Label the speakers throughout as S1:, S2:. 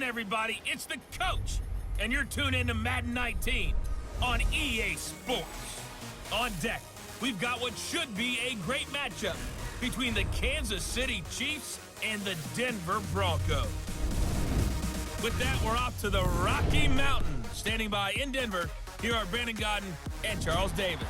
S1: everybody? It's the coach, and you're tuned into Madden 19 on EA Sports. On deck, we've got what should be a great matchup between the Kansas City Chiefs and the Denver Broncos. With that, we're off to the Rocky Mountains. Standing by in Denver, here are Brandon Godden and Charles Davis.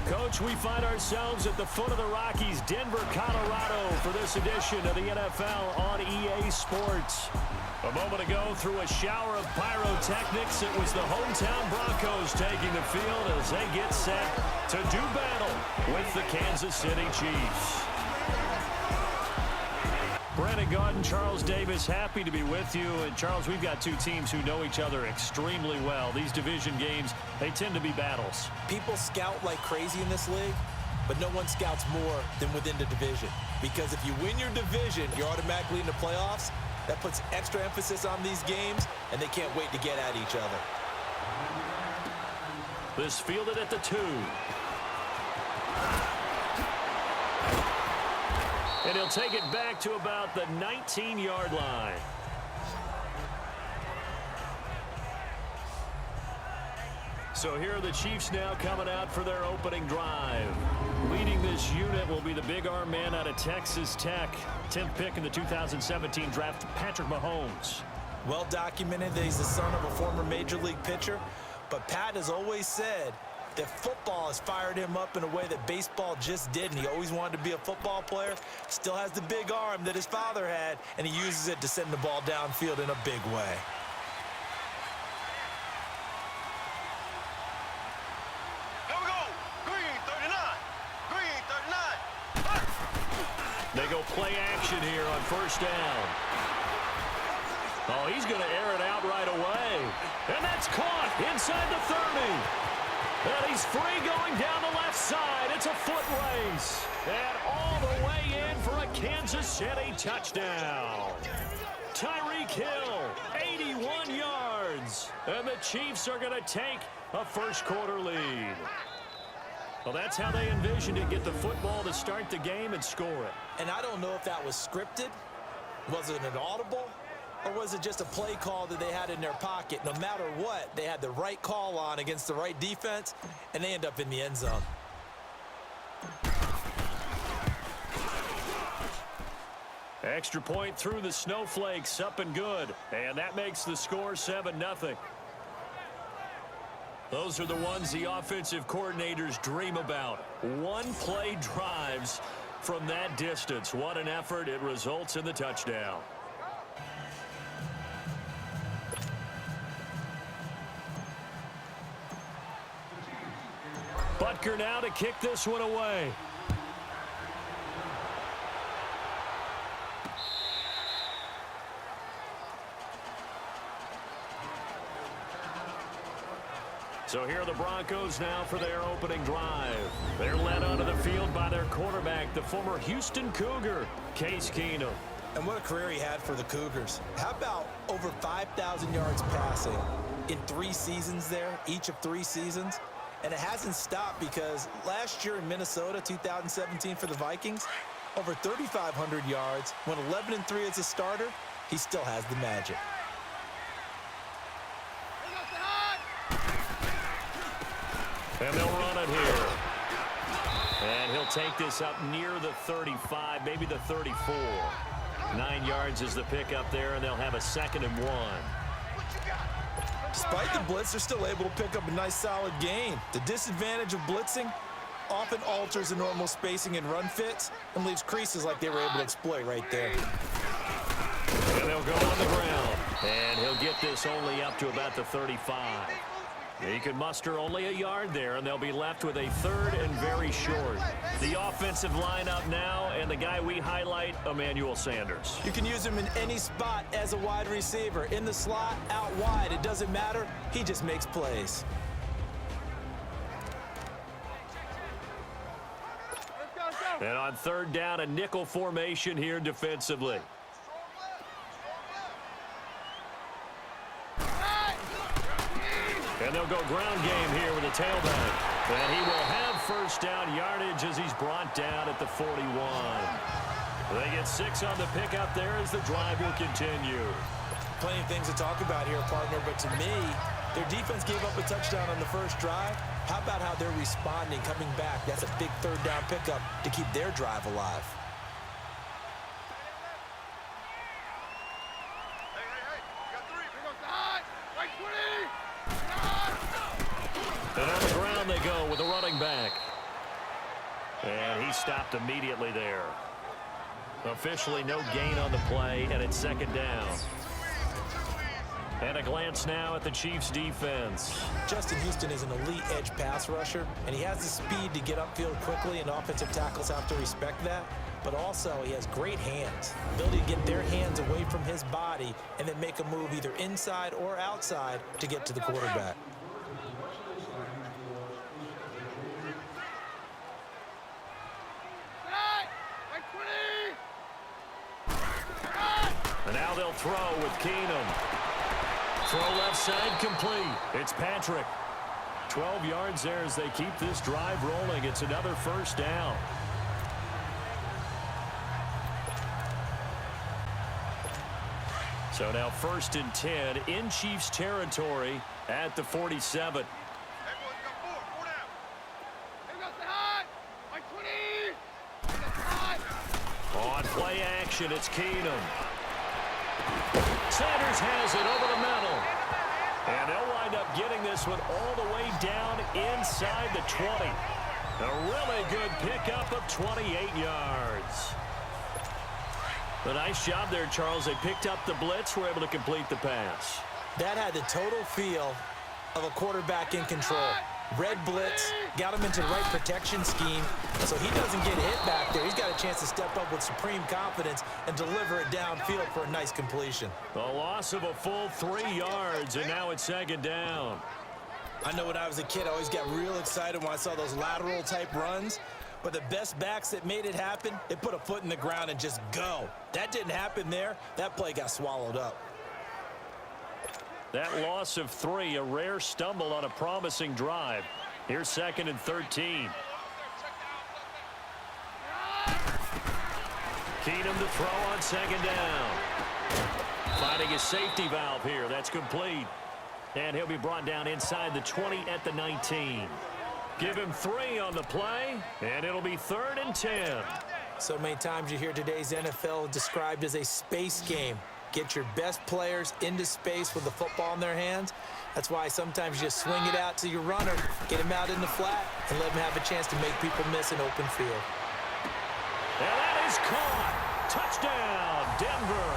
S2: Coach, we find ourselves at the foot of the Rockies, Denver, Colorado, for this edition of the NFL on EA Sports. A moment ago, through a shower of pyrotechnics, it was the hometown Broncos taking the field as they get set to do battle with the Kansas City Chiefs. Brandon Godden, Charles Davis, happy to be with you. And Charles, we've got two teams who know each other extremely well. These division games, they tend to be battles.
S3: People scout like crazy in this league, but no one scouts more than within the division. Because if you win your division, you're automatically in the playoffs. That puts extra emphasis on these games, and they can't wait to get at each other.
S2: This fielded at the 2. And he'll take it back to about the 19-yard line. So here are the Chiefs now coming out for their opening drive. Leading this unit will be the big arm man out of Texas Tech. 10th pick in the 2017 draft, Patrick Mahomes.
S3: Well documented that he's the son of a former Major League pitcher. But Pat has always said that football has fired him up in a way that baseball just didn't. He always wanted to be a football player. Still has the big arm that his father had, and he uses it to send the ball downfield in a big way.
S4: Here we go. Green 39. Green 39.
S2: They go play action here on first down. Oh, he's going to air it out right away. And that's caught inside the 30. And he's free going down the left side. It's a foot race. And all the way in for a Kansas City touchdown. Tyreek Hill, 81 yards. And the Chiefs are going to take a first-quarter lead. Well, that's how they envisioned it. Get the football to start the game and score it.
S3: And I don't know if that was scripted. Was it an audible? Or was it just a play call that they had in their pocket? No matter what, they had the right call on against the right defense, and they end up in the end zone.
S2: Extra point through the snowflakes, up and good. And that makes the score 7-0. Those are the ones the offensive coordinators dream about. One-play drives from that distance. What an effort. It results in the touchdown. Butker now to kick this one away. So here are the Broncos now for their opening drive. They're led onto the field by their quarterback, the former Houston Cougar, Case Keenum.
S3: And what a career he had for the Cougars. How about over 5,000 yards passing in 3 seasons there, each of 3 seasons? And it hasn't stopped because last year in Minnesota, 2017 for the Vikings, over 3,500 yards, went 11-3 as a starter. He still has the magic.
S2: And they'll run it here. And he'll take this up near the 35, maybe the 34. 9 yards is the pickup there, and they'll have a 2nd and 1.
S3: Despite the blitz, they're still able to pick up a nice, solid gain. The disadvantage of blitzing often alters the normal spacing and run fits and leaves creases like they were able to exploit right there.
S2: And they'll go on the ground. And he'll get this only up to about the 35. He can muster only a yard there, and they'll be left with a 3rd and very short. The offensive lineup now, and the guy we highlight, Emmanuel Sanders.
S3: You can use him in any spot as a wide receiver. In the slot, out wide, it doesn't matter. He just makes plays.
S2: And on 3rd down, a nickel formation here defensively. And they'll go ground game here with a tailback. And he will have first down yardage as he's brought down at the 41. They get 6 on the pickup there as the drive will continue.
S3: Plenty of things to talk about here, partner, but to me, their defense gave up a touchdown on the first drive. How about how they're responding, coming back? That's a big third down pickup to keep their drive alive.
S2: And on the ground they go with a running back. And he stopped immediately there. Officially no gain on the play, and it's second down. And a glance now at the Chiefs' defense.
S3: Justin Houston is an elite edge pass rusher, and he has the speed to get upfield quickly, and offensive tackles have to respect that. But also, he has great hands, ability to get their hands away from his body and then make a move either inside or outside to get to the quarterback.
S2: And now they'll throw with Keenum. Throw left side complete. It's Patrick. 12 yards there as they keep this drive rolling. It's another first down. So now 1st and 10 in Chiefs territory at the 47. On play action, it's Keenum. Sanders has it over the middle. And they'll wind up getting this one all the way down inside the 20. A really good pickup of 28 yards. A nice job there, Charles. They picked up the blitz, were able to complete the pass.
S3: That had the total feel of a quarterback in control. Red blitz, got him into the right protection scheme, so he doesn't get hit back there. He's got a chance to step up with supreme confidence and deliver it downfield for a nice completion.
S2: A loss of a full 3 yards, and now it's second down.
S3: I know when I was a kid, I always got real excited when I saw those lateral-type runs. But the best backs that made it happen, they put a foot in the ground and just go. That didn't happen there. That play got swallowed up.
S2: That loss of 3, a rare stumble on a promising drive. Here's 2nd and 13. Keenum to throw on 2nd down. Finding a safety valve here. That's complete. And he'll be brought down inside the 20 at the 19. Give him 3 on the play, and it'll be 3rd and 10.
S3: So many times you hear today's NFL described as a space game. Get your best players into space with the football in their hands. That's why sometimes you just swing it out to your runner, get him out in the flat, and let him have a chance to make people miss an open field.
S2: And that is caught. Touchdown, Denver.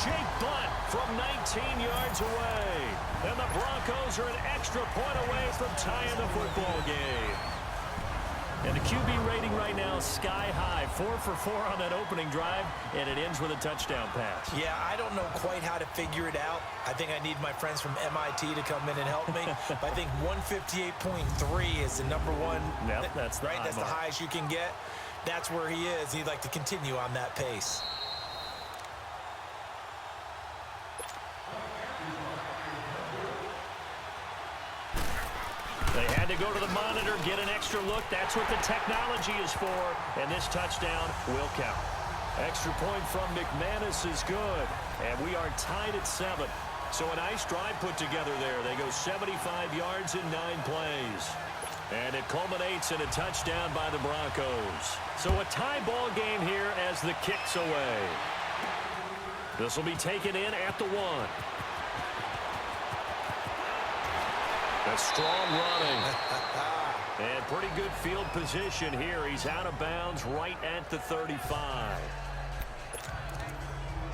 S2: Jake Butt from 19 yards away. And the Broncos are an extra point away from tying the football game. And the QB rating right now is sky high. 4 for 4 on that opening drive, and it ends with a touchdown pass.
S3: Yeah, I don't know quite how to figure it out. I think I need my friends from MIT to come in and help me. But I think 158.3 is the number one.
S2: Yep, that's the
S3: right. That's the
S2: mark.
S3: highest you can get. That's where he is. He'd like to continue on that pace.
S2: They had to go to the monitor, get an extra look. That's what the technology is for. And this touchdown will count. Extra point from McManus is good. And we are tied at 7. So a nice drive put together there. They go 75 yards in 9 plays. And it culminates in a touchdown by the Broncos. So a tie ball game here as the kick's away. This will be taken in at the 1. A strong running. And pretty good field position here. He's out of bounds right at the 35.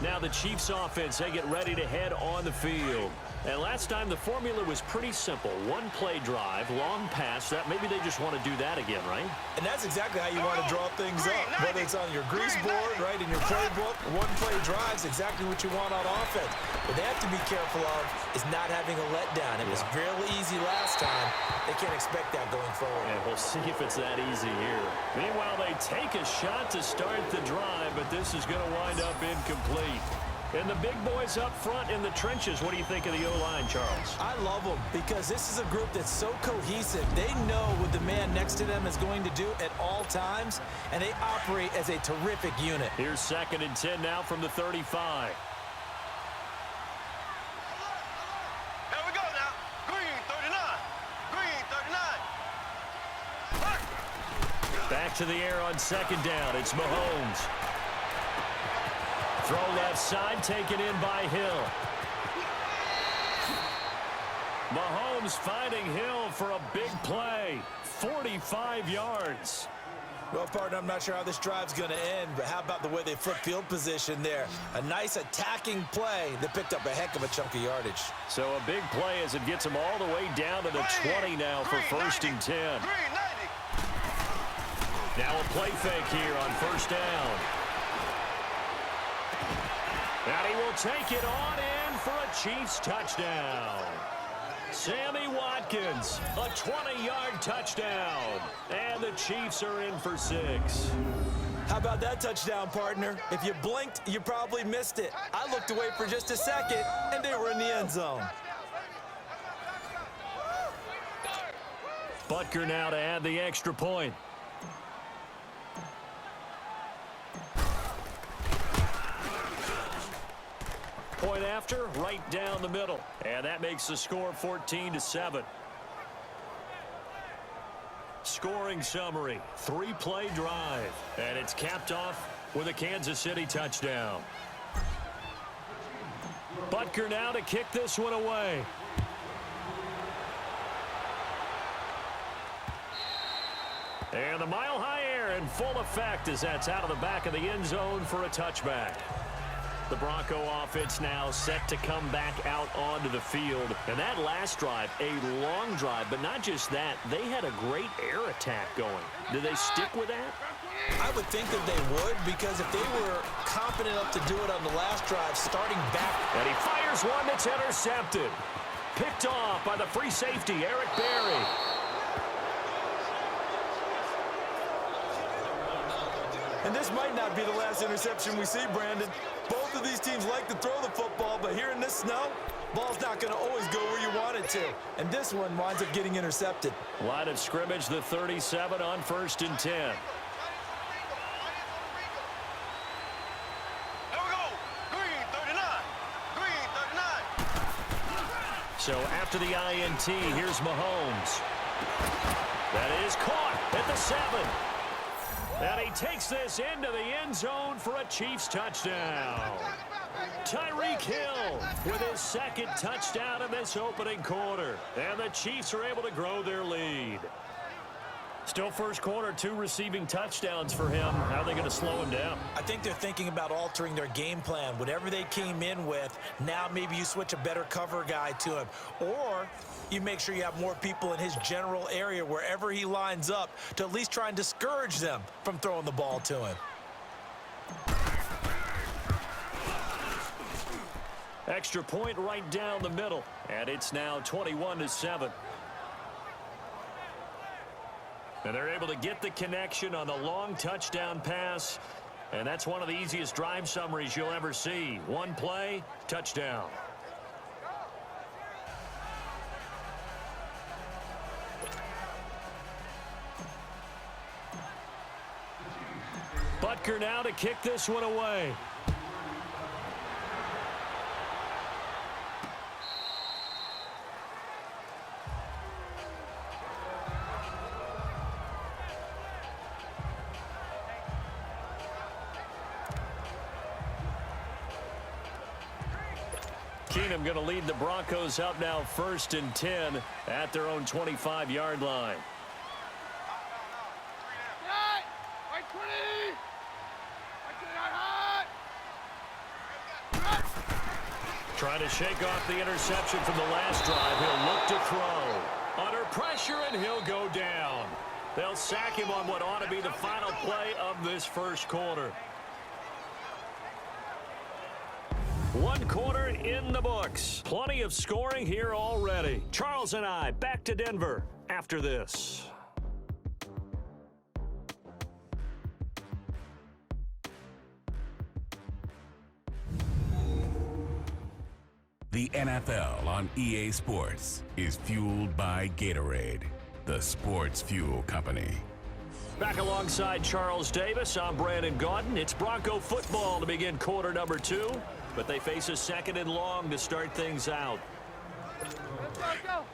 S2: Now the Chiefs offense, they get ready to head on the field. And last time the formula was pretty simple. 1 play drive, long pass. That maybe they just want to do that again, right?
S3: And that's exactly how you want to draw things up. Whether it's on your grease board, right, in your playbook, 1 play drive is exactly what you want on offense. What they have to be careful of is not having a letdown. It was really easy last time. They can't expect that going forward.
S2: And we'll see if it's that easy here. Meanwhile, they take a shot to start the drive, but this is going to wind up incomplete. And the big boys up front in the trenches, what do you think of the O-line, Charles?
S3: I love them because this is a group that's so cohesive. They know what the man next to them is going to do at all times, and they operate as a terrific unit.
S2: Here's 2nd and 10 now from the 35.
S4: Here we go now. Green 39. Green 39.
S2: Back to the air on 2nd down. It's Mahomes. Throw left side, taken in by Hill. Mahomes finding Hill for a big play. 45 yards.
S3: Well, partner, I'm not sure how this drive's going to end, but how about the way they flip field position there? A nice attacking play that picked up a heck of a chunk of yardage.
S2: So a big play as it gets them all the way down to the 20 now for 1st and 10.
S4: Green 90.
S2: Now a play fake here on 1st down. And he will take it on in for a Chiefs touchdown. Sammy Watkins, a 20-yard touchdown. And the Chiefs are in for 6.
S3: How about that touchdown, partner? If you blinked, you probably missed it. I looked away for just a second, and they were in the end zone.
S2: Butker now to add the extra point. Point after, right down the middle. And that makes the score 14-7. Scoring summary, 3-play drive. And it's capped off with a Kansas City touchdown. Butker now to kick this one away. And the mile-high air in full effect as that's out of the back of the end zone for a touchback. The Bronco offense now set to come back out onto the field. And that last drive, a long drive, but not just that, they had a great air attack going. Do they stick with that?
S3: I would think that they would, because if they were confident enough to do it on the last drive, starting back.
S2: And he fires one that's intercepted. Picked off by the free safety, Eric Berry.
S3: And this might not be the last interception we see, Brandon. Both of these teams like to throw the football, but here in this snow, ball's not going to always go where you want it to. And this one winds up getting intercepted.
S2: Line of scrimmage, the 37 on 1st and 10.
S4: Here we go. Green 39. Green 39.
S2: So after the INT, here's Mahomes. That is caught at the 7. And he takes this into the end zone for a Chiefs touchdown. Tyreek Hill with his 2nd touchdown in this opening quarter. And the Chiefs are able to grow their lead. Still first quarter, 2 receiving touchdowns for him. How are they going to slow him down?
S3: I think they're thinking about altering their game plan. Whatever they came in with, now maybe you switch a better cover guy to him. Or you make sure you have more people in his general area wherever he lines up to at least try and discourage them from throwing the ball to him.
S2: Extra point right down the middle. And it's now 21-7. And they're able to get the connection on the long touchdown pass. And that's one of the easiest drive summaries you'll ever see. One play, touchdown. Butker now to kick this one away. Keenum going to lead the Broncos up now 1st and 10 at their own 25-yard line. Trying to shake off the interception from the last drive. He'll look to throw. Under pressure, and he'll go down. They'll sack him on what ought to be the final play of this first quarter. 1 quarter in the books. Plenty of scoring here already. Charles and I back to Denver after this.
S5: The NFL on EA Sports is fueled by Gatorade, the sports fuel company.
S2: Back alongside Charles Davis, I'm Brandon Gaudin. It's Bronco football to begin quarter number 2, but they face a 2nd and long to start things out.
S6: Go.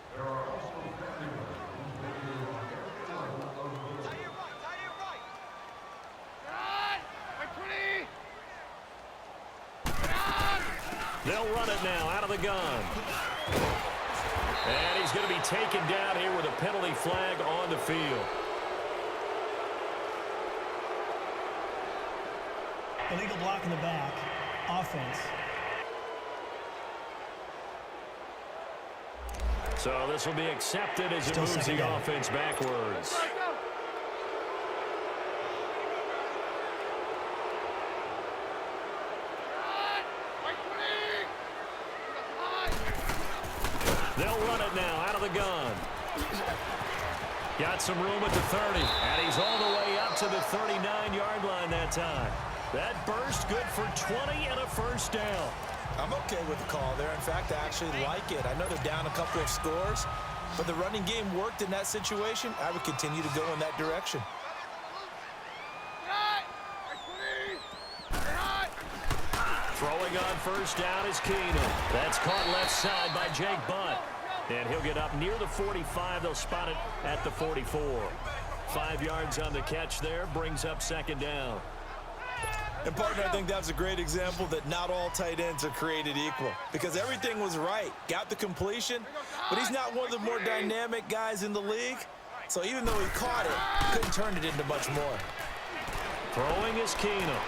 S2: They'll run it now out of the gun. And he's going to be taken down here with a penalty flag on the field.
S7: Illegal block in the back. Offense.
S2: So this will be accepted as it moves the offense backwards. They'll run it now out of the gun. Got some room at the 30, and he's all the way up to the 39-yard line that time. That burst good for 20 and a first down.
S3: I'm okay with the call there. In fact, I actually like it. I know they're down a couple of scores, but the running game worked in that situation. I would continue to go in that direction.
S2: Throwing on first down is Keenum. That's caught left side by Jake Butt. And he'll get up near the 45. They'll spot it at the 44. 5 yards on the catch there. Brings up 2nd down.
S3: And, partner, I think that's a great example that not all tight ends are created equal. Because everything was right. Got the completion, but he's not one of the more dynamic guys in the league. So even though he caught it, couldn't turn it into much more.
S2: Throwing is Keenum.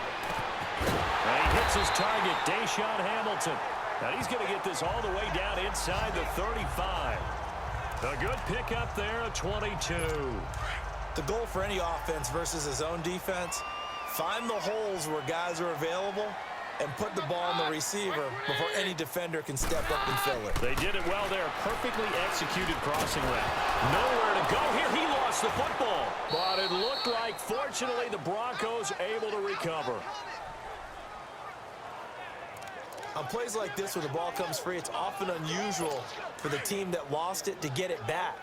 S2: And he hits his target, Deshaun Hamilton. And he's going to get this all the way down inside the 35. A good pickup there, a 22.
S3: The goal for any offense versus his own defense, find the holes where guys are available and put the ball on the receiver before any defender can step up and fill it.
S2: They did it well there. Perfectly executed crossing route. Nowhere to go here. He lost the football. But it looked like, fortunately, the Broncos able to recover.
S3: On plays like this where the ball comes free, it's often unusual for the team that lost it to get it back.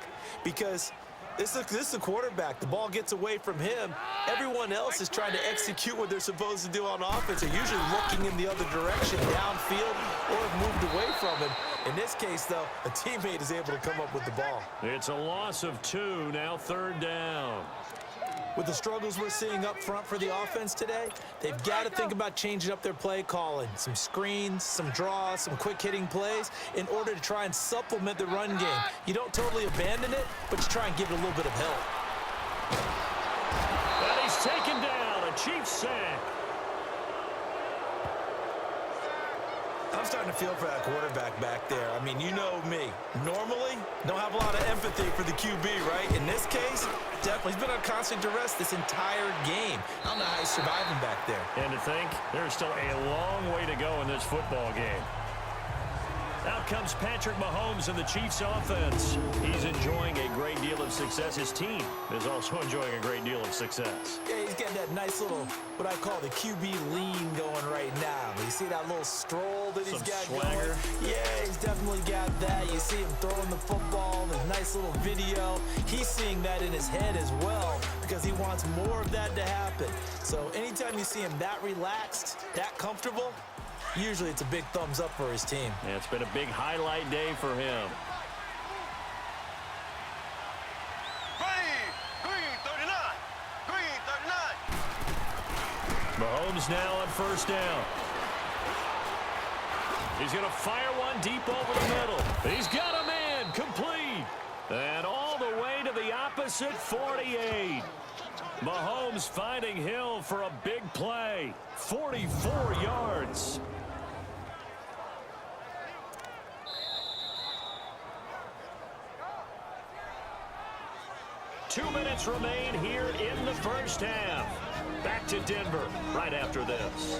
S3: Because this is a quarterback. The ball gets away from him. Everyone else is trying to execute what they're supposed to do on offense. They're usually looking in the other direction, downfield, or have moved away from him. In this case, though, a teammate is able to come up with the ball.
S2: It's a loss of 2, now 3rd down.
S3: With the struggles we're seeing up front for the offense today, they've got to think about changing up their play calling. Some screens, some draws, some quick-hitting plays in order to try and supplement the run game. You don't totally abandon it, but you try and give it a little bit of help.
S2: And he's taken down, a Chiefs sack.
S3: I'm starting to feel for that quarterback back there. I mean, you know me. Normally, don't have a lot of empathy for the QB, right? In this case, definitely. He's been on constant duress this entire game. I don't know how he's surviving back there.
S2: And to think, there's still a long way to go in this football game. Out comes Patrick Mahomes and the Chiefs offense. He's enjoying a great deal of success. His team is also enjoying a great deal of success.
S3: Yeah, he's getting that nice little, what I call the QB lean going right now. You see that little stroll that he's got
S2: swagger
S3: going? Yeah, he's definitely got that. You see him throwing the football, the nice little video. He's seeing that in his head as well because he wants more of that to happen. So anytime you see him that relaxed, that comfortable, usually it's a big thumbs up for his team.
S2: Yeah, it's been a big highlight day for him.
S4: Green 39. Green 39.
S2: Mahomes now on first down. He's going to fire one deep over the middle. He's got a man, complete. And all the way to the opposite 48. Mahomes finding Hill for a big play. 44 yards. Two minutes remain here in the first half. Back to Denver right after this.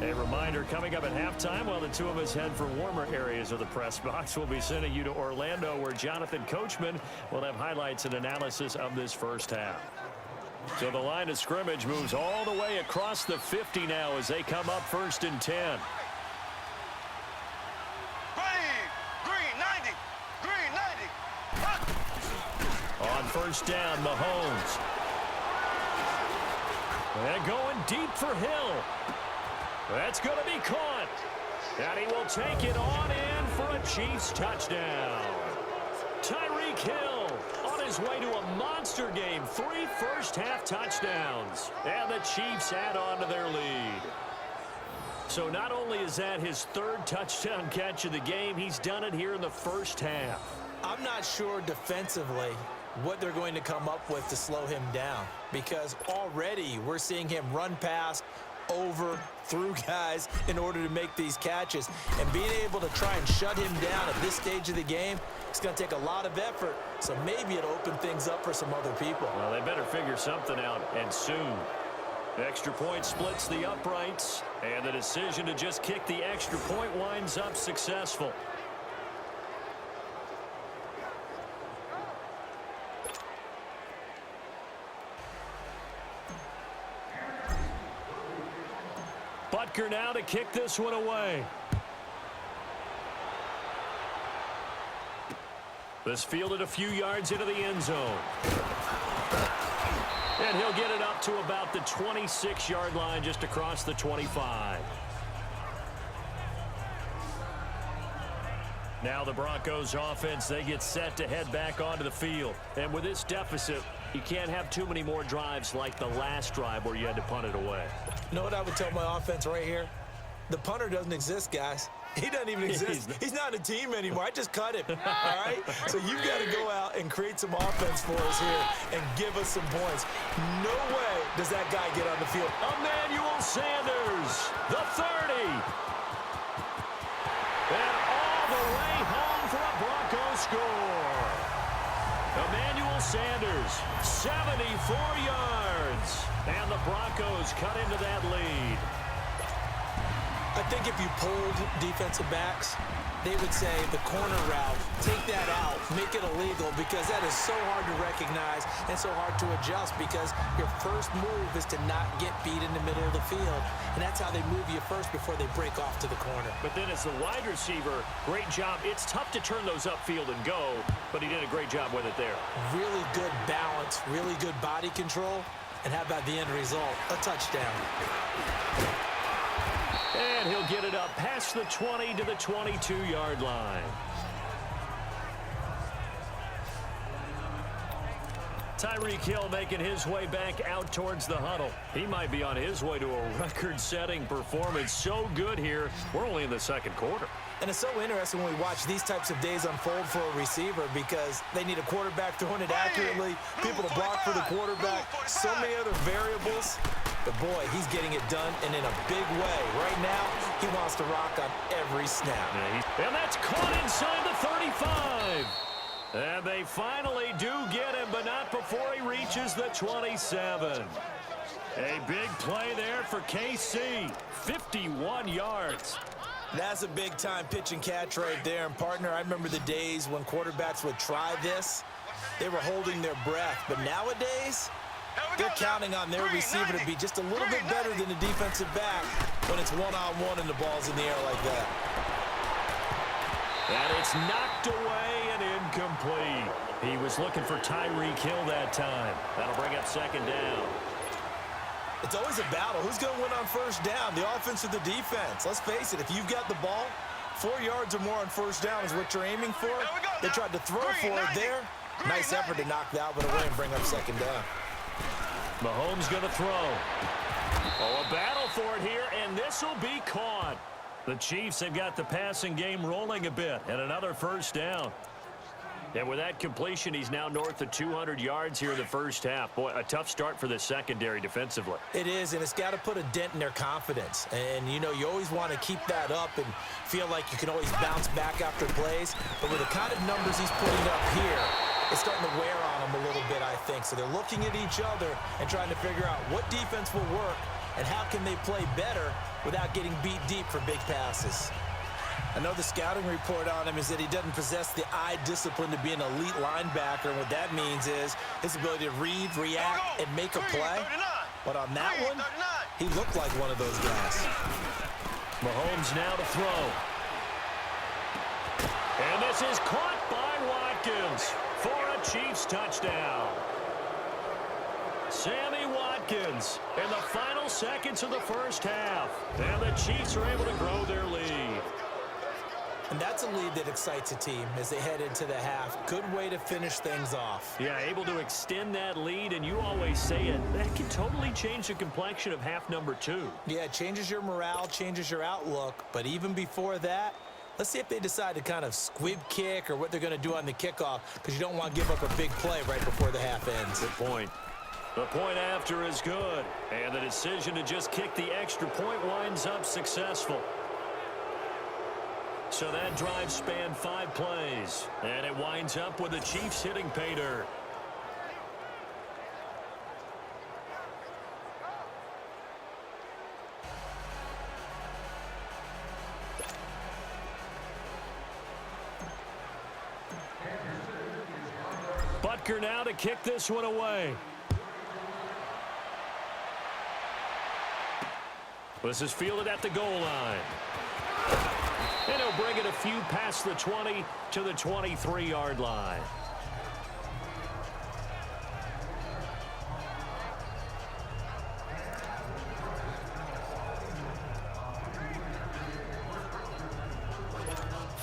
S2: A reminder, coming up at halftime, while the two of us head for warmer areas of the press box, we'll be sending you to Orlando, where Jonathan Coachman will have highlights and analysis of this first half. So the line of scrimmage moves all the way across the 50 now as they come up 1st and 10.
S4: Green 90. Green 90.
S2: On 1st down, Mahomes. And going deep for Hill. That's going to be caught. And he will take it on in for a Chiefs touchdown. Tyreek Hill on his way to a monster game. 3 first-half touchdowns. And the Chiefs add on to their lead. So not only is that his 3rd touchdown catch of the game, he's done it here in the first half.
S3: I'm not sure defensively what they're going to come up with to slow him down, because already we're seeing him run past, over, through guys in order to make these catches. And being able to try and shut him down at this stage of the game, it's going to take a lot of effort. So maybe it'll open things up for some other people.
S2: Well, they better figure something out, and soon. The extra point splits the uprights, and the decision to just kick the extra point winds up successful. Butker now to kick this one away. This fielded a few yards into the end zone. And he'll get it up to about the 26-yard line, just across the 25. Now the Broncos offense, they get set to head back onto the field. And with this deficit, you can't have too many more drives like the last drive where you had to punt it away.
S3: You know what I would tell my offense right here? The punter doesn't exist, guys. He doesn't even exist. He's not a team anymore. I just cut him, all right? So you've got to go out and create some offense for us here and give us some points. No way does that guy get on the field.
S2: Emmanuel Sanders, the 30. And all the way home for a Broncos score. Emmanuel Sanders, 74 yards. And the Broncos cut into that lead.
S3: I think if you pulled defensive backs, they would say the corner route, take that out, make it illegal, because that is so hard to recognize and so hard to adjust, because your first move is to not get beat in the middle of the field. And that's how they move you first before they break off to the corner.
S2: But then as the wide receiver, great job. It's tough to turn those upfield and go, but he did a great job with it there.
S3: Really good balance, really good body control. And how about the end result? A touchdown.
S2: And he'll get it up past the 20 to the 22-yard line. Tyreek Hill making his way back out towards the huddle. He might be on his way to a record-setting performance. So good here. We're only in the second quarter.
S3: And it's so interesting when we watch these types of days unfold for a receiver, because they need a quarterback throwing it accurately, people to block for the quarterback, so many other variables. But, boy, he's getting it done, and in a big way. Right now, he wants to rock on every snap.
S2: And that's caught inside the 35. And they finally do get him, but not before he reaches the 27. A big play there for KC. 51 yards.
S3: That's a big-time pitch and catch right there. And, partner, I remember the days when quarterbacks would try this. They were holding their breath. But nowadays, they're counting on their receiver to be just a little bit better than the defensive back when it's one-on-one and the ball's in the air like that.
S2: And it's knocked away and incomplete. He was looking for Tyreek Hill that time. That'll bring up second down.
S3: It's always a battle. Who's going to win on first down, the offense or the defense? Let's face it, if you've got the ball, 4 yards or more on first down is what you're aiming for. They tried to throw for it there. Nice effort to knock that one away and bring up second down.
S2: Mahomes going to throw. Oh, a battle for it here, and this will be caught. The Chiefs have got the passing game rolling a bit, and another first down. And with that completion, he's now north of 200 yards here in the first half. Boy, a tough start for the secondary defensively.
S3: It is, and it's got to put a dent in their confidence. And, you know, you always want to keep that up and feel like you can always bounce back after plays. But with the kind of numbers he's putting up here, it's starting to wear on them a little bit, I think. So they're looking at each other and trying to figure out what defense will work and how can they play better without getting beat deep for big passes. I know the scouting report on him is that he doesn't possess the eye discipline to be an elite linebacker. And what that means is his ability to read, react, and make a play. But on that one, he looked like one of those guys.
S2: Mahomes now to throw. And this is caught by Watkins for a Chiefs touchdown. Sammy Watkins in the final seconds of the first half. And the Chiefs are able to grow their lead.
S3: And that's a lead that excites a team as they head into the half. Good way to finish things off.
S2: Yeah, able to extend that lead, and you always say it. That can totally change the complexion of half number 2.
S3: Yeah, it changes your morale, changes your outlook. But even before that, let's see if they decide to kind of squib kick or what they're going to do on the kickoff, because you don't want to give up a big play right before the half ends.
S2: Good point. The point after is good, and the decision to just kick the extra point winds up successful. So that drive spanned 5 plays, and it winds up with the Chiefs hitting pay dirt. Butker now to kick this one away. This is fielded at the goal line. And he'll bring it a few past the 20 to the 23-yard line.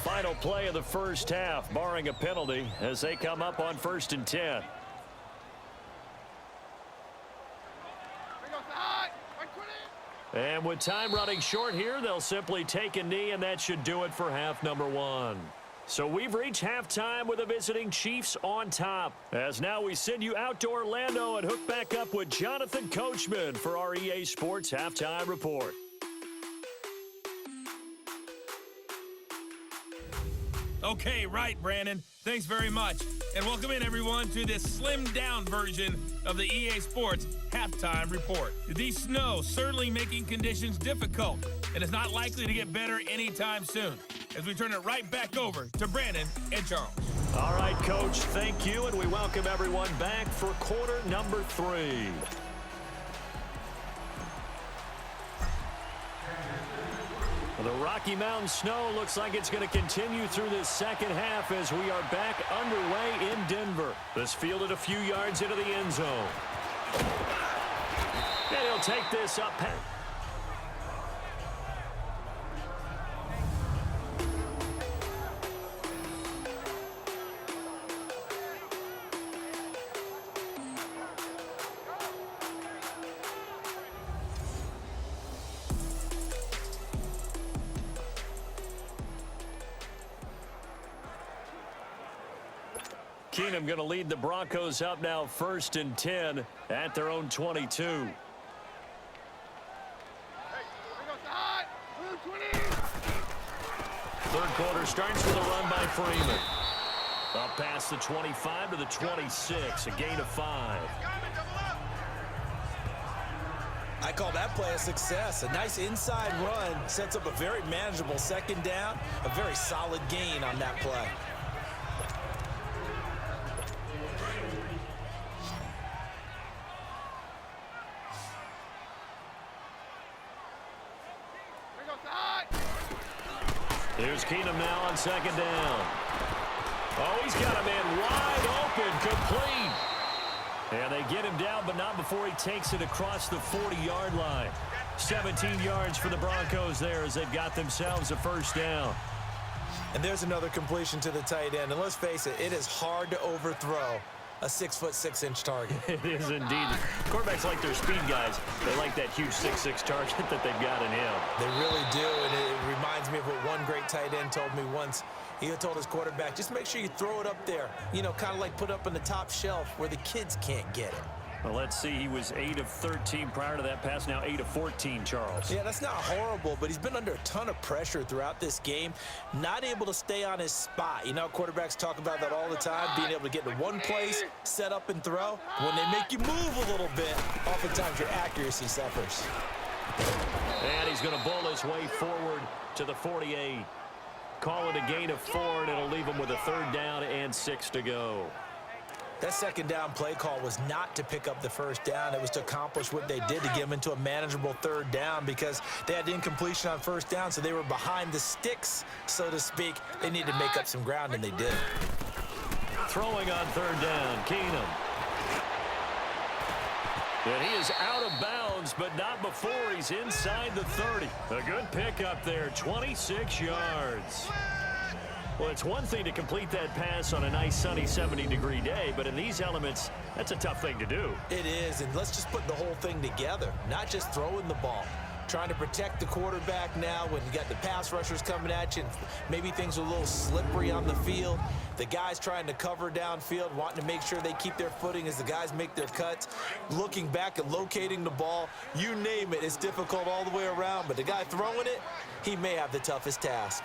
S2: Final play of the first half, barring a penalty, as they come up on 1st and 10. And with time running short here, they'll simply take a knee, and that should do it for half number 1. So we've reached halftime with the visiting Chiefs on top. As now we send you out to Orlando and hook back up with Jonathan Coachman for our EA Sports Halftime Report.
S1: Okay, right, Brandon. Thanks very much. And welcome in, everyone, to this slimmed-down version of the EA Sports Halftime Report. The snow certainly making conditions difficult, and it's not likely to get better anytime soon, as we turn it right back over to Brandon and Charles.
S2: All right, Coach, thank you, and we welcome everyone back for quarter number 3. The Rocky Mountain snow looks like it's going to continue through this second half as we are back underway in Denver. This fielded a few yards into the end zone. And he'll take this up. Keenum going to lead the Broncos up now 1st and 10 at their own 22. Third quarter starts with a run by Freeman. Up past the 25 to the 26, a gain of 5.
S3: I call that play a success. A nice inside run sets up a very manageable second down, a very solid gain on that play.
S2: Here's Keenum now on 2nd down. Oh, he's got a man wide open, complete. And they get him down, but not before he takes it across the 40-yard line. 17 yards for the Broncos there as they've got themselves a 1st down.
S3: And there's another completion to the tight end. And let's face it, it is hard to overthrow a 6'6" target.
S2: It is indeed. Quarterbacks like their speed guys. They like that huge 6'6" target that they've got in him.
S3: They really do, and it reminds me of what one great tight end told me once. He had told his quarterback, just make sure you throw it up there. You know, kind of like put up on the top shelf where the kids can't get it.
S2: Well, let's see. He was 8 of 13 prior to that pass. Now 8 of 14, Charles.
S3: Yeah, that's not horrible, but he's been under a ton of pressure throughout this game. Not able to stay on his spot. You know, quarterbacks talk about that all the time, being able to get to one place, set up and throw. When they make you move a little bit, oftentimes your accuracy suffers.
S2: And he's going to bowl his way forward to the 48. call it a gain of 4, and it'll leave them with a 3rd down and 6 to go.
S3: That 2nd down play call was not to pick up the 1st down. It was to accomplish what they did to get them into a manageable 3rd down because they had incompletion on 1st down, so they were behind the sticks, so to speak. They needed to make up some ground, and they did.
S2: Throwing on 3rd down, Keenum. And he is out of bounds, but not before he's inside the 30. A good pickup there, 26 yards. Well, it's one thing to complete that pass on a nice sunny 70-degree day, but in these elements, that's a tough thing to do.
S3: It is, and let's just put the whole thing together, not just throwing the ball. Trying to protect the quarterback now when you got the pass rushers coming at you. And maybe things are a little slippery on the field. The guys trying to cover downfield, wanting to make sure they keep their footing as the guys make their cuts. Looking back and locating the ball, you name it, it's difficult all the way around. But the guy throwing it, he may have the toughest task.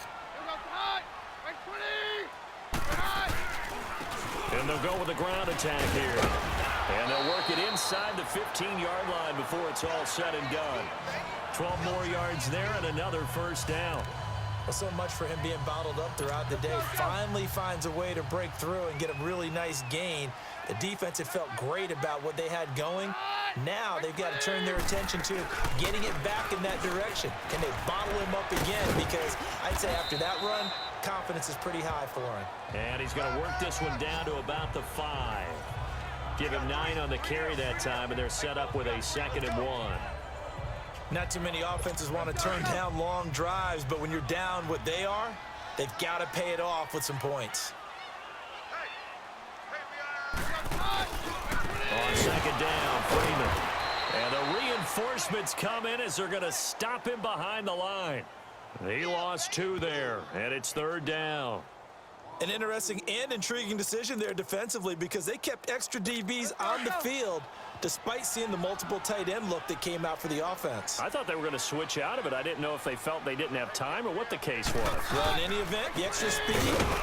S2: And they'll go with a ground attack here. And they'll work it inside the 15-yard line before it's all said and done. 12 more yards there and another 1st down.
S3: Well, so much for him being bottled up throughout the day. Finally finds a way to break through and get a really nice gain. The defense had felt great about what they had going. Now they've got to turn their attention to getting it back in that direction. Can they bottle him up again? Because I'd say after that run, confidence is pretty high for him.
S2: And he's going to work this one down to about the 5. Give him 9 on the carry that time, and they're set up with a 2nd and 1.
S3: Not too many offenses want to turn down long drives, but when you're down what they are, they've got to pay it off with some points.
S2: On 2nd down, Freeman. And the reinforcements come in as they're going to stop him behind the line. He lost 2 there, and it's 3rd down.
S3: An interesting and intriguing decision there defensively because they kept extra DBs on the field despite seeing the multiple tight end look that came out for the offense.
S2: I thought they were going to switch out of it. I didn't know if they felt they didn't have time or what the case was.
S3: Well, in any event, the extra speed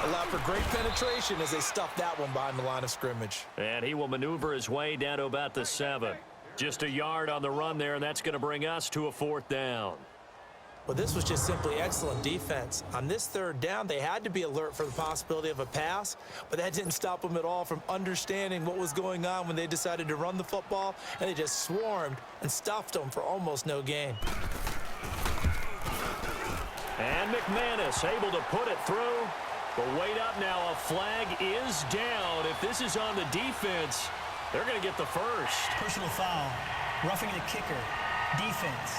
S3: allowed for great penetration as they stuffed that one behind the line of scrimmage.
S2: And he will maneuver his way down to about the 7. Just a yard on the run there, and that's going to bring us to a 4th down.
S3: Well, this was just simply excellent defense. On this 3rd down, they had to be alert for the possibility of a pass, but that didn't stop them at all from understanding what was going on when they decided to run the football, and they just swarmed and stuffed them for almost no gain.
S2: And McManus able to put it through. But wait up now, a flag is down. If this is on the defense, they're going to get the 1st.
S7: Personal foul. Roughing the kicker. Defense.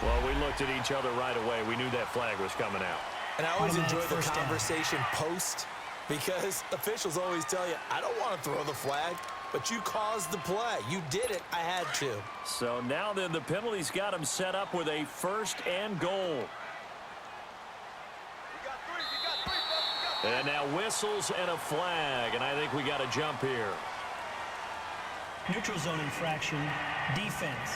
S2: Well, we looked at each other right away. We knew that flag was coming out.
S3: And I always
S7: Automatic
S3: enjoy the
S7: first down.
S3: conversation post because officials always tell you, I don't want to throw the flag, but you caused the play. You did it. I had to.
S2: So now then the penalty's got him set up with a 1st and goal. And now whistles and a flag, and I think we got a jump here.
S7: Neutral zone infraction. Defense.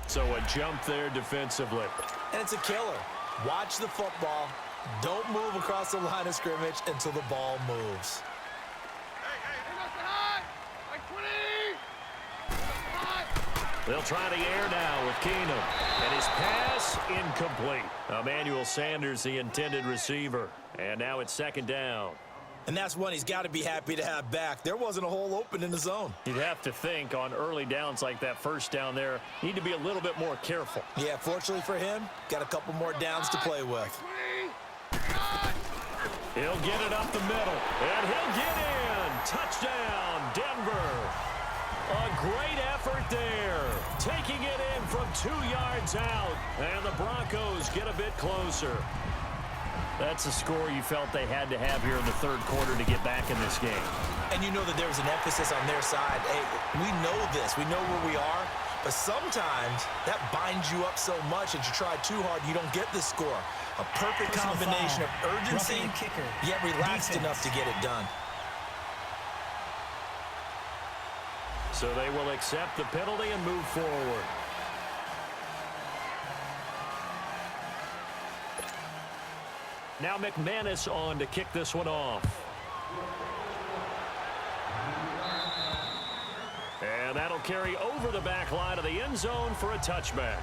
S2: So a jump there defensively.
S3: And it's a killer. Watch the football. Don't move across the line of scrimmage until the ball moves.
S2: They'll try the air now with Keenum. And his pass incomplete. Emmanuel Sanders, the intended receiver. And now it's 2nd down.
S3: And that's one he's got to be happy to have back. There wasn't a hole open in the zone.
S2: You'd have to think on early downs like that 1st down there, need to be a little bit more careful.
S3: Yeah, fortunately for him, got a couple more downs to play with.
S2: He'll get it up the middle, and he'll get in. Touchdown, Denver. A great effort there. Taking it in from 2 yards out, and the Broncos get a bit closer. That's a score you felt they had to have here in the 3rd quarter to get back in this game.
S3: And you know that there was an emphasis on their side. Hey, we know this. We know where we are. But sometimes that binds you up so much that you try too hard, you don't get the score. A perfect
S7: Personal
S3: combination
S7: foul.
S3: of urgency,
S7: Roughing the kicker.
S3: yet relaxed
S7: Defense.
S3: enough to get it done.
S2: So they will accept the penalty and move forward. Now McManus on to kick this one off. carry over the back line of the end zone for a touchback.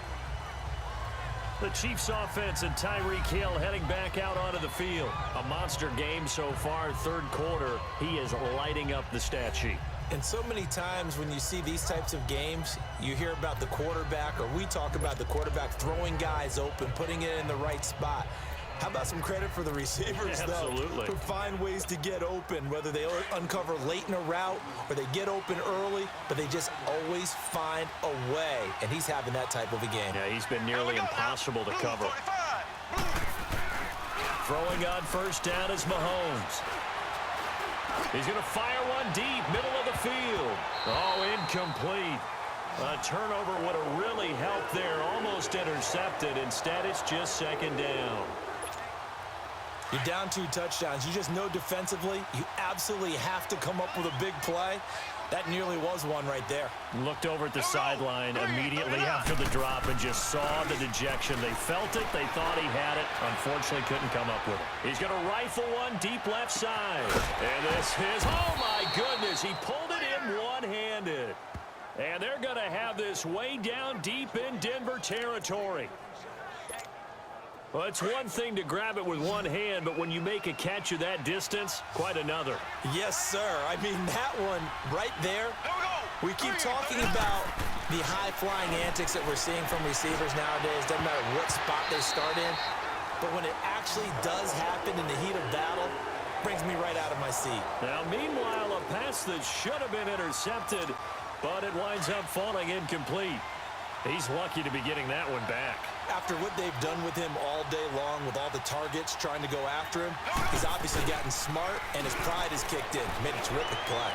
S2: The Chiefs offense and Tyreek Hill heading back out onto the field. A monster game so far, third quarter. He is lighting up the stat sheet.
S3: And so many times when you see these types of games, you hear about the quarterback, or we talk about the quarterback throwing guys open, putting it in the right spot. How about some credit for the receivers,
S2: Absolutely.
S3: though, who find ways to get open, whether they uncover late in a route or they get open early, but they just always find a way. And he's having that type of a game.
S2: Yeah, he's been nearly impossible to cover. Throwing on first down is Mahomes. He's going to fire one deep, middle of the field. Oh, incomplete. A turnover would have really helped there, almost intercepted. Instead, it's just second down.
S3: You're down 2 touchdowns. You just know defensively you absolutely have to come up with a big play. That nearly was one right there.
S2: Looked over at the sideline immediately after the drop and just saw the dejection. They felt it. They thought he had it. Unfortunately, couldn't come up with it. He's going to rifle one deep left side. And this is, oh my goodness, he pulled it in one-handed. And they're going to have this way down deep in Denver territory. Well, it's one thing to grab it with one hand, but when you make a catch of that distance, quite another.
S3: Yes, sir. I mean, that one right there, we keep talking about the high-flying antics that we're seeing from receivers nowadays. Doesn't matter what spot they start in. But when it actually does happen in the heat of battle, brings me right out of my seat.
S2: Now, meanwhile, a pass that should have been intercepted, but it winds up falling incomplete. He's lucky to be getting that one back.
S3: After what they've done with him all day long, with all the targets trying to go after him, he's obviously gotten smart, and his pride has kicked in. Made a terrific play.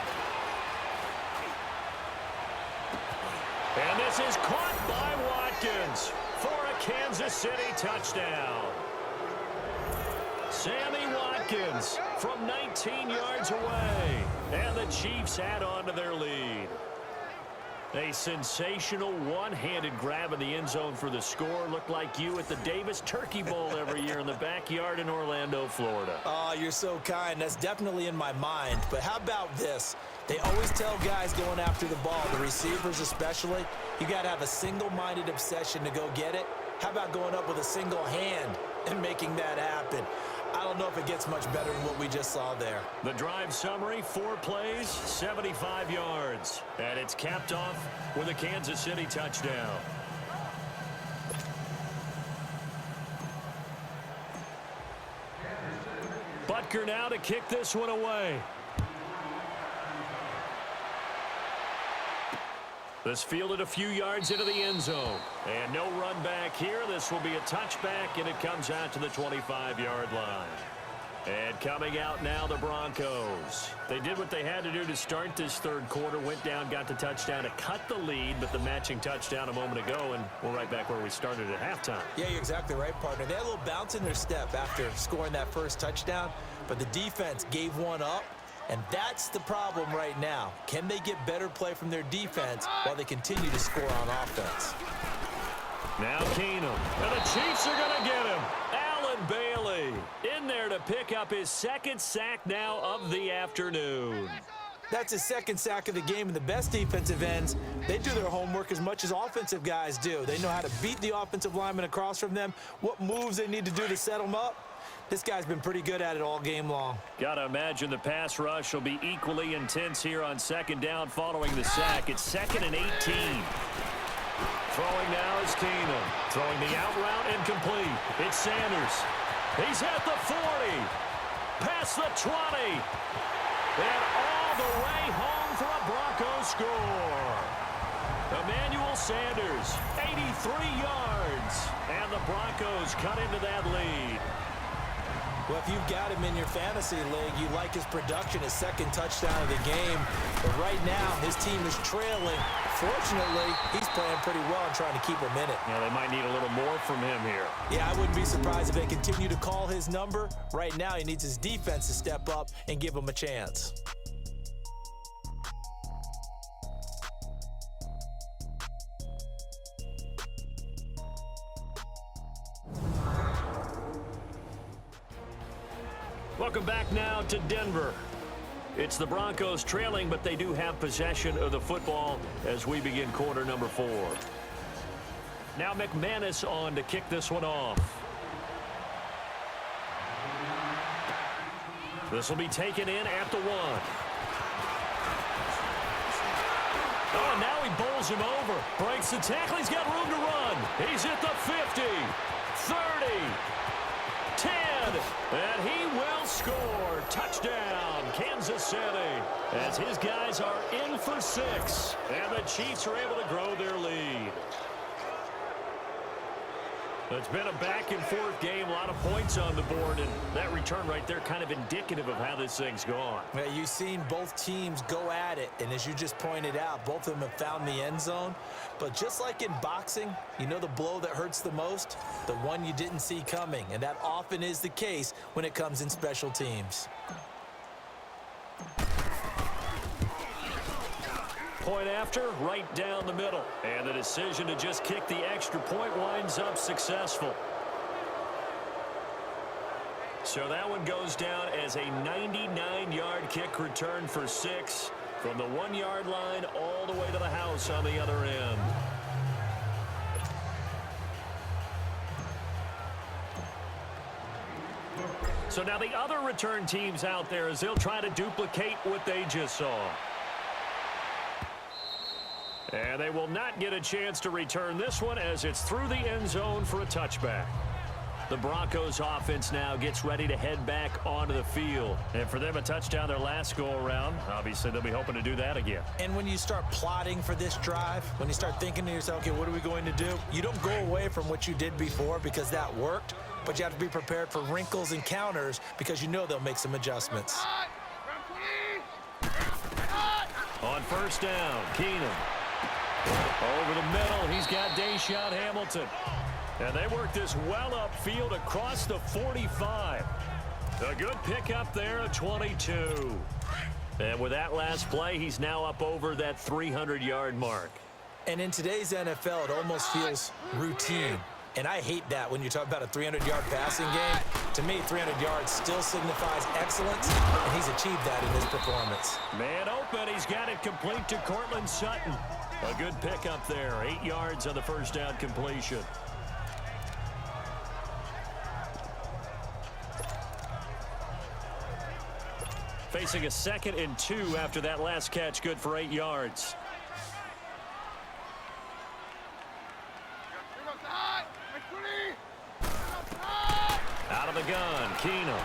S2: And this is caught by Watkins for a Kansas City touchdown. Sammy Watkins from 19 yards away. And the Chiefs add on to their lead. A sensational one-handed grab in the end zone for the score. Looked like you at the Davis Turkey Bowl every year in the backyard in Orlando, Florida.
S3: Oh, you're so kind. That's definitely in my mind. But how about this? They always tell guys going after the ball, the receivers especially, you got to have a single-minded obsession to go get it. How about going up with a single hand and making that happen? I don't know if it gets much better than what we just saw there.
S2: The drive summary, 4 plays, 75 yards. And it's capped off with a Kansas City touchdown. Butker now to kick this one away. This fielded a few yards into the end zone. And no run back here. This will be a touchback, and it comes out to the 25-yard line. And coming out now, the Broncos. They did what they had to do to start this third quarter. Went down, got the touchdown to cut the lead, but the matching touchdown a moment ago, and we're right back where we started at halftime.
S3: Yeah, you're exactly right, partner. They had a little bounce in their step after scoring that first touchdown, but the defense gave one up. And that's the problem right now. Can they get better play from their defense while they continue to score on offense?
S2: Now Keenum. And the Chiefs are going to get him. Allen Bailey in there to pick up his second sack now of the afternoon.
S3: That's his second sack of the game, and the best defensive ends, they do their homework as much as offensive guys do. They know how to beat the offensive lineman across from them, what moves they need to do to set them up. This guy's been pretty good at it all game long.
S2: Got to imagine the pass rush will be equally intense here on second down following the sack. It's 2nd and 18. Throwing now is Keenum. Throwing the out route incomplete. It's Sanders. He's at the 40. Past the 20. And all the way home for a Broncos score. Emmanuel Sanders, 83 yards. And the Broncos cut into that lead.
S3: Well, if you've got him in your fantasy league, you like his production, his second touchdown of the game. But right now, his team is trailing. Fortunately, he's playing pretty well and trying to keep him in it.
S2: Yeah, they might need a little more from him here.
S3: Yeah, I wouldn't be surprised if they continue to call his number. Right now, he needs his defense to step up and give him a chance.
S2: Welcome back now to Denver. It's the Broncos trailing, but they do have possession of the football as we begin quarter number 4. Now McManus on to kick this one off. This will be taken in at the 1. Oh, and now he bowls him over. Breaks the tackle. He's got room to run. He's at the 50, 30, 10, and he will score. Touchdown, Kansas City. As his guys are in for 6, and the Chiefs are able to grow their lead. It's been a back-and-forth game, a lot of points on the board, and that return right there kind of indicative of how this thing's gone.
S3: Yeah, you've seen both teams go at it, and as you just pointed out, both of them have found the end zone. But just like in boxing, you know the blow that hurts the most? The one you didn't see coming, and that often is the case when it comes in special teams.
S2: Point after, right down the middle. And the decision to just kick the extra point winds up successful. So that one goes down as a 99-yard kick return for 6 from the 1-yard line all the way to the house on the other end. So now the other return teams out there as they'll try to duplicate what they just saw. And they will not get a chance to return this one as it's through the end zone for a touchback. The Broncos offense now gets ready to head back onto the field. And for them, a touchdown their last go-around. Obviously, they'll be hoping to do that again.
S3: And when you start plotting for this drive, when you start thinking to yourself, okay, what are we going to do? You don't go away from what you did before because that worked, but you have to be prepared for wrinkles and counters because you know they'll make some adjustments.
S2: On first down, Keenum. Over the middle, he's got Deshaun Hamilton. And they work this well upfield across the 45. A good pickup there at 22. And with that last play, he's now up over that 300-yard mark.
S3: And in today's NFL, it almost feels routine. And I hate that when you talk about a 300-yard passing game. To me, 300 yards still signifies excellence, and he's achieved that in his performance.
S2: Man open, he's got it complete to Cortland Sutton. A good pickup there, 8 yards on the first down completion. Facing a 2nd and 2 after that last catch, good for 8 yards. Out of the gun, Keenum.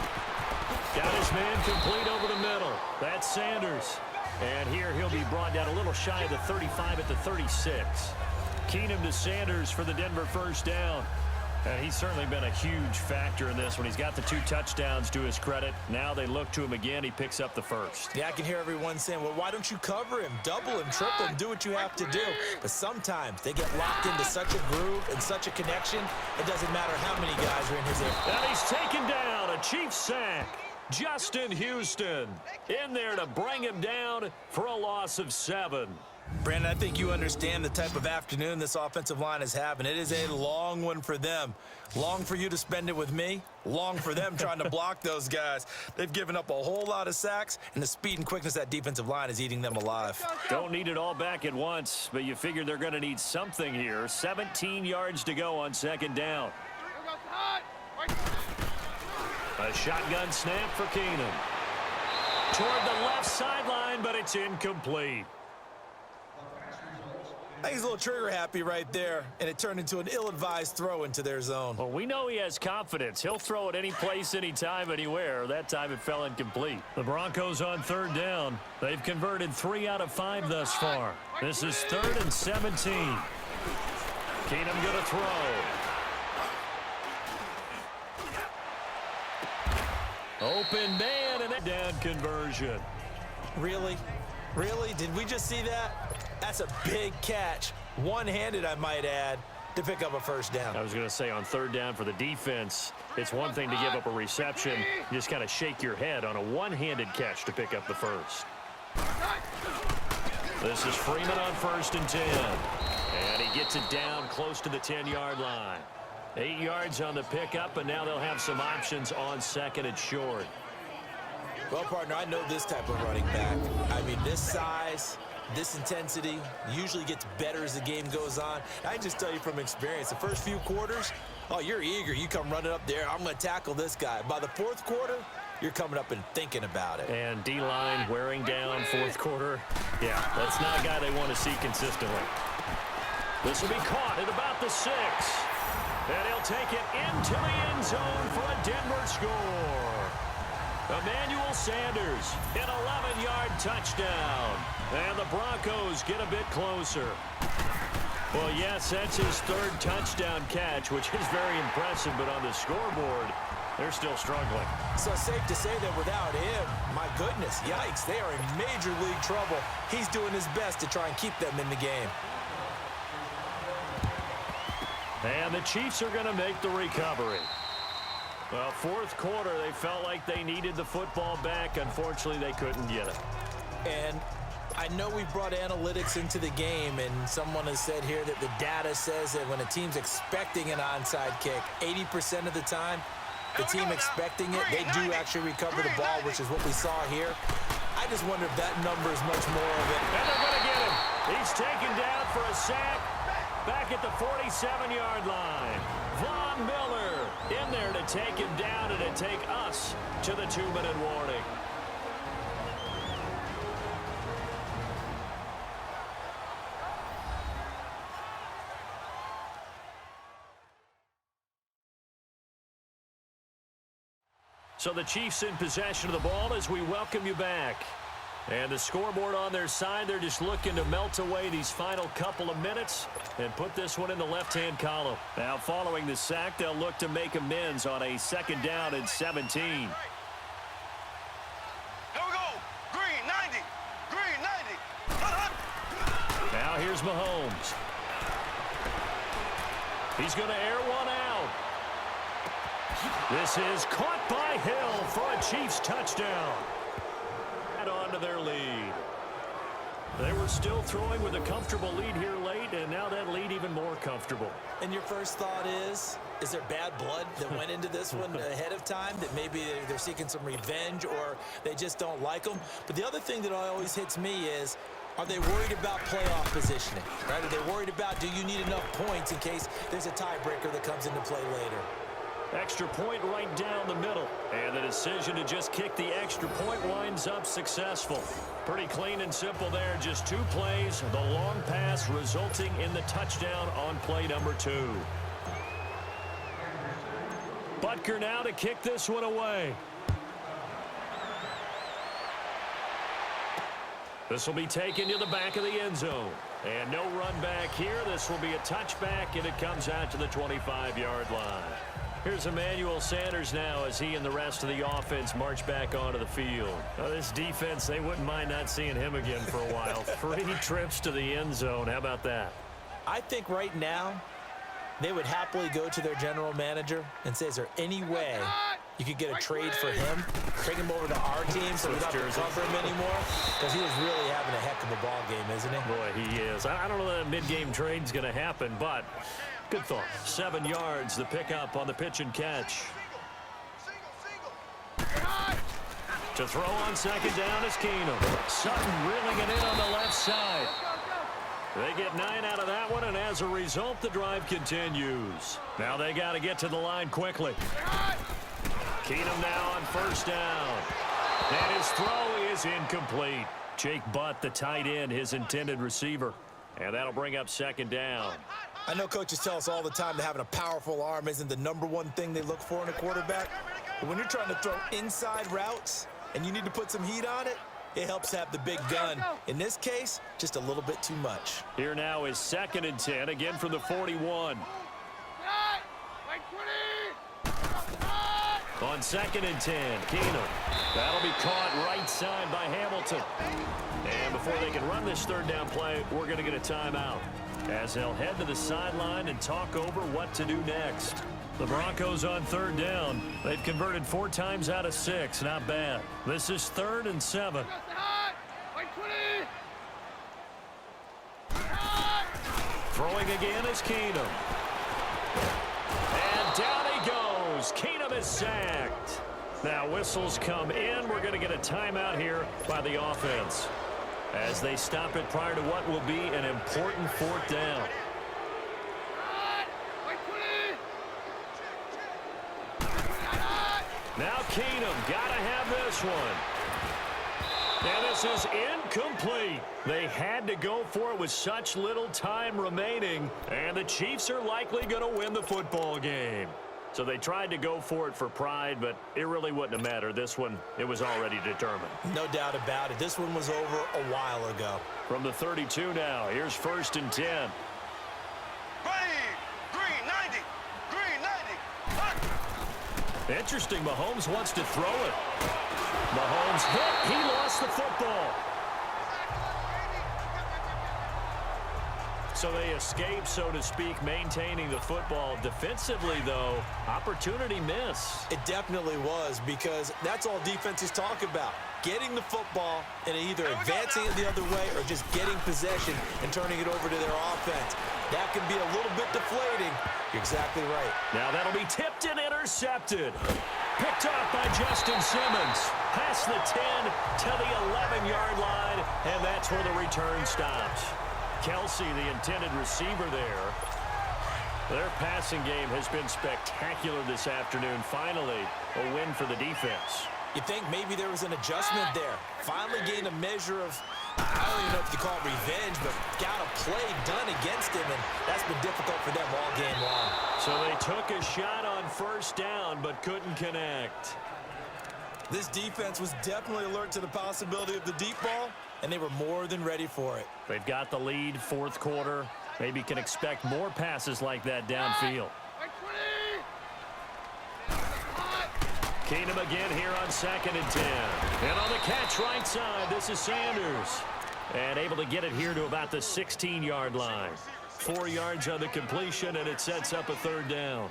S2: Got his man complete over the middle. That's Sanders. And here he'll be brought down a little shy of the 35 at the 36. Keenum to Sanders for the Denver first down. And he's certainly been a huge factor in this one. He's got the 2 touchdowns to his credit. Now they look to him again. He picks up the first.
S3: Yeah, I can hear everyone saying, well, why don't you cover him, double him, triple him, do what you have to do. But sometimes they get locked into such a groove and such a connection, it doesn't matter how many guys are in his area.
S2: And he's taken down, a Chiefs sack. Justin Houston in there to bring him down for a loss of 7.
S3: Brandon, I think you understand the type of afternoon this offensive line is having. It is a long one for them. Long for you to spend it with me. Long for them trying to block those guys. They've given up a whole lot of sacks, and the speed and quickness of that defensive line is eating them alive.
S2: Don't need it all back at once, but you figure they're going to need something here. 17 yards to go on 2nd down. A shotgun snap for Keenum. Toward the left sideline, but it's incomplete.
S3: I think he's a little trigger happy right there, and it turned into an ill-advised throw into their zone.
S2: Well, we know he has confidence. He'll throw it any place, anytime, anywhere. That time it fell incomplete. The Broncos on 3rd down. They've converted 3 out of 5 thus far. This is 3rd and 17. Keenum going to throw. Open man, and a down conversion.
S3: Really? Really? Did we just see that? That's a big catch. One-handed, I might add, to pick up a first down.
S2: I was going to say on 3rd down for the defense, it's one thing to give up a reception. You just kind of shake your head on a one-handed catch to pick up the first. This is Freeman on 1st and 10. And he gets it down close to the 10-yard line. 8 yards on the pickup, and now they'll have some options on 2nd and short.
S3: Well, partner, I know this type of running back. I mean, this size, this intensity usually gets better as the game goes on. I can just tell you from experience, the first few quarters, oh, you're eager. You come running up there, I'm going to tackle this guy. By the fourth quarter, you're coming up and thinking about it.
S2: And D-line wearing down fourth quarter. Yeah, that's not a guy they want to see consistently. This will be caught at about the 6. And he'll take it into the end zone for a Denver score. Emmanuel Sanders, an 11-yard touchdown. And the Broncos get a bit closer. Well, yes, that's his third touchdown catch, which is very impressive, but on the scoreboard, they're still struggling.
S3: So safe to say that without him, my goodness, yikes, they are in major league trouble. He's doing his best to try and keep them in the game.
S2: And the Chiefs are going to make the recovery. Well, fourth quarter, they felt like they needed the football back. Unfortunately, they couldn't get it.
S3: And I know we've brought analytics into the game, and someone has said here that the data says that when a team's expecting an onside kick, 80% of the time, the team expecting it, they do actually recover the ball, which is what we saw here. I just wonder if that number is much more of it.
S2: And they're going to get him. He's taken down for a sack back at the 47-yard line. Von Miller in there to take him down and to take us to the 2-minute warning. So the Chiefs in possession of the ball as we welcome you back. And the scoreboard on their side, they're just looking to melt away these final couple of minutes and put this one in the left-hand column. Now, following the sack, they'll look to make amends on a 2nd down and 17.
S4: Here we go. Green 90. Green 90.
S2: Now here's Mahomes. He's going to air one out. This is caught by Hill for a Chiefs touchdown. Add on to their lead. They were still throwing with a comfortable lead here late, and now that lead even more comfortable.
S3: And your first thought is there bad blood that went into this one ahead of time, that maybe they're seeking some revenge or they just don't like them? But the other thing that always hits me is, are they worried about playoff positioning? Right? Are they worried about, do you need enough points in case there's a tiebreaker that comes into play later?
S2: Extra point right down the middle. And the decision to just kick the extra point winds up successful. Pretty clean and simple there. Just 2 plays. The long pass resulting in the touchdown on play number 2. Butker now to kick this one away. This will be taken to the back of the end zone. And no run back here. This will be a touchback, and it comes out to the 25-yard line. Here's Emmanuel Sanders now as he and the rest of the offense march back onto the field. Now, this defense, they wouldn't mind not seeing him again for a while. 3 trips to the end zone. How about that?
S3: I think right now they would happily go to their general manager and say, is there any way you could get a trade for him, bring him over to our team so we don't have to cover him anymore? Because he is really having a heck of a ball game, isn't he?
S2: Boy, he is. I don't know that a mid-game trade's going to happen, but good thought. 7 yards, the pickup on the pitch and catch. To throw on 2nd down is Keenum. Sutton reeling it in on the left side. They get 9 out of that one, and as a result, the drive continues. Now they got to get to the line quickly. Keenum now on 1st down. And his throw is incomplete. Jake Butt, the tight end, his intended receiver. And that'll bring up 2nd down.
S3: I know coaches tell us all the time that having a powerful arm isn't the #1 thing they look for in a quarterback. But when you're trying to throw inside routes and you need to put some heat on it, it helps have the big gun. In this case, just a little bit too much.
S2: Here now is 2nd and 10, again from the 41. On 2nd and 10, Keenum. That'll be caught right side by Hamilton. And before they can run this 3rd down play, we're going to get a timeout, as they'll head to the sideline and talk over what to do next. The Broncos on 3rd down. They've converted 4 times out of 6. Not bad. This is 3rd and 7. Throwing again is Keenum. And down he goes. Keenum is sacked. Now whistles come in. We're going to get a timeout here by the offense as they stop it prior to what will be an important fourth down. Now Keenum got to have this one. And this is incomplete. They had to go for it with such little time remaining, and the Chiefs are likely going to win the football game. So they tried to go for it for pride, but it really wouldn't have mattered. This one, it was already determined.
S3: No doubt about it. This one was over a while ago.
S2: From the 32 now, here's 1st and 10.
S4: Green 90. Green 90.
S2: Interesting, Mahomes wants to throw it. Mahomes hit. He lost the football. So they escape, so to speak, maintaining the football. Defensively, though, opportunity miss.
S3: It definitely was, because that's all defenses talk about. Getting the football and either advancing it the other way or just getting possession and turning it over to their offense. That can be a little bit deflating. You're exactly right.
S2: Now that'll be tipped and intercepted. Picked off by Justin Simmons. Past the 10 to the 11-yard line, and that's where the return stops. Kelsey, the intended receiver there. Their passing game has been spectacular this afternoon. Finally, a win for the defense.
S3: You think maybe there was an adjustment there. Finally gained a measure of, I don't even know if you call it revenge, but got a play done against him, and that's been difficult for them all game long.
S2: So they took a shot on 1st down, but couldn't connect.
S3: This defense was definitely alert to the possibility of the deep ball, and they were more than ready for it.
S2: They've got the lead, 4th quarter. Maybe can expect more passes like that downfield. Keenum again here on 2nd and 10. And on the catch right side, this is Sanders. And able to get it here to about the 16-yard line. 4 yards on the completion, and it sets up a 3rd down.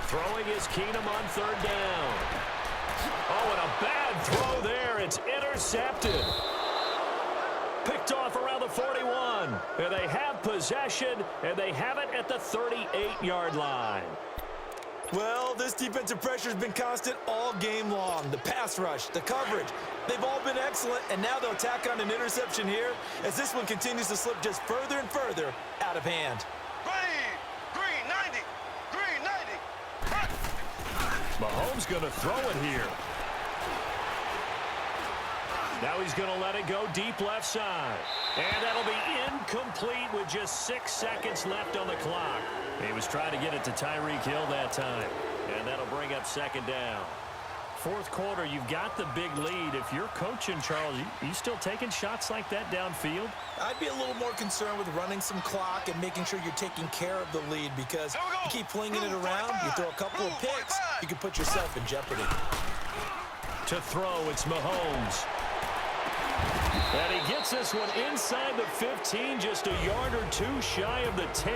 S2: Throwing is Keenum on 3rd down. Oh, and a bad throw there. It's intercepted. Picked off around the 41. And they have possession, and they have it at the 38-yard line.
S3: Well, this defensive pressure has been constant all game long. The pass rush, the coverage, they've all been excellent, and now they'll tack on an interception here as this one continues to slip just further and further out of hand.
S4: Green 90. Green 90.
S2: Mahomes going to throw it here. Now he's going to let it go deep left side. And that'll be incomplete with just 6 seconds left on the clock. He was trying to get it to Tyreek Hill that time. And that'll bring up 2nd down. 4th quarter, you've got the big lead. If you're coaching, Charles, you still taking shots like that downfield?
S3: I'd be a little more concerned with running some clock and making sure you're taking care of the lead, because you keep flinging it around, you throw a couple of picks, you can put yourself in jeopardy.
S2: To throw, it's Mahomes. And he gets this one inside the 15, just a yard or two shy of the 10.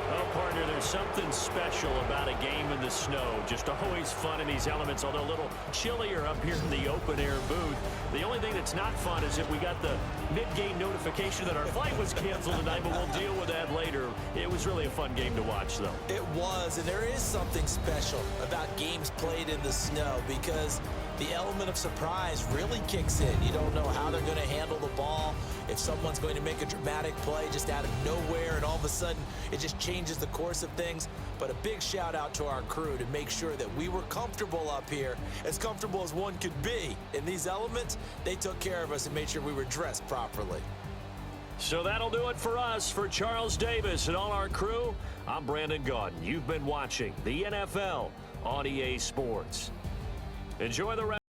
S2: Well, partner, there's something special about a game in the snow. Just always fun in these elements, although a little chillier up here in the open-air booth. The only thing that's not fun is that we got the mid-game notification that our flight was canceled tonight, but we'll deal with that later. It was really a fun game to watch, though.
S3: It was, and there is something special about games played in the snow, because the element of surprise really kicks in. You don't know how they're going to handle the ball, if someone's going to make a dramatic play just out of nowhere, and all of a sudden it just changes the course of things. But a big shout out to our crew to make sure that we were comfortable up here, as comfortable as one could be. In these elements, they took care of us and made sure we were dressed properly.
S2: So that'll do it for us. For Charles Davis and all our crew, I'm Brandon Gaudin. You've been watching the NFL on EA Sports. Enjoy the rest.